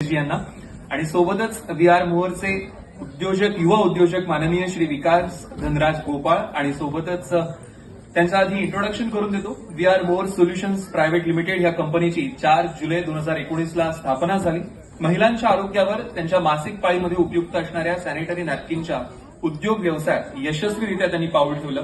जी यांना आणि सोबतच व्ही आर मोहरचे उद्योजक युवा उद्योजक माननीय श्री विकास धनराज गोपाळ आणि सोबतच त्यांच्या आधी इंट्रोडक्शन करून देतो. V R More solutions private limited या कंपनीची 4 जुलै 2019 स्थापना झाली. महिलांच्या आरोग्यावर त्यांच्या मासिक पाळीमध्ये उपयुक्त असणाऱ्या सॅनिटरी नॅपकिनच्या उद्योग व्यवसायात यशस्वीरित्या त्यांनी पाऊल ठेवलं.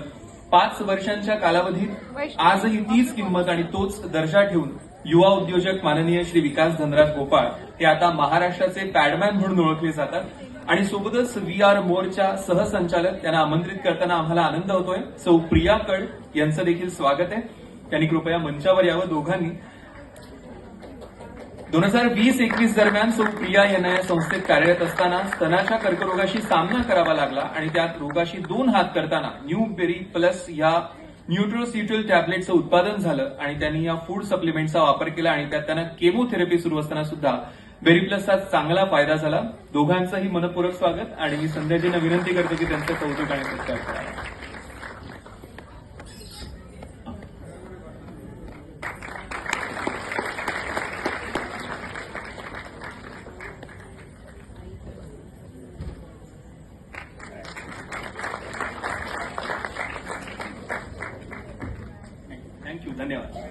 5 वर्षांच्या कालावधीत आजही तीच किंमत आणि तोच दर्जा ठेवून युवा उद्योजक माननीय श्री विकास धनराज गोपाळ हे आता महाराष्ट्राचे पॅडमॅन म्हणून ओळखले जातात. आणि सोबतच व्ही आर मोअरच्या सहसंचालक त्यांना आमंत्रित करताना आम्हाला आनंद होतोय. सौ प्रिया कड यांचं देखील स्वागत आहे. त्यांनी कृपया मंचावर यावं दोघांनी. 2020-21 दरम्यान सौ प्रिया यांना या संस्थेत कार्यरत असताना स्तनाच्या कर्करोगाशी सामना करावा लागला आणि त्यात रोगाशी 2 हात करताना न्यू बेरी प्लस या न्यूट्रोसिट्युल टॅबलेटचं उत्पादन झालं आणि त्यांनी या फूड सप्लिमेंटचा वापर केला आणि त्यात त्यांना केमोथेरपी सुरू असताना सुद्धा बेरी प्लसचा चांगला फायदा झाला. दोघांचंही मनपूर्वक स्वागत आणि मी संध्याजींना विनंती करतो की त्यांचं कौतुक आणि सत्कार करावं. थँक्यू. धन्यवाद.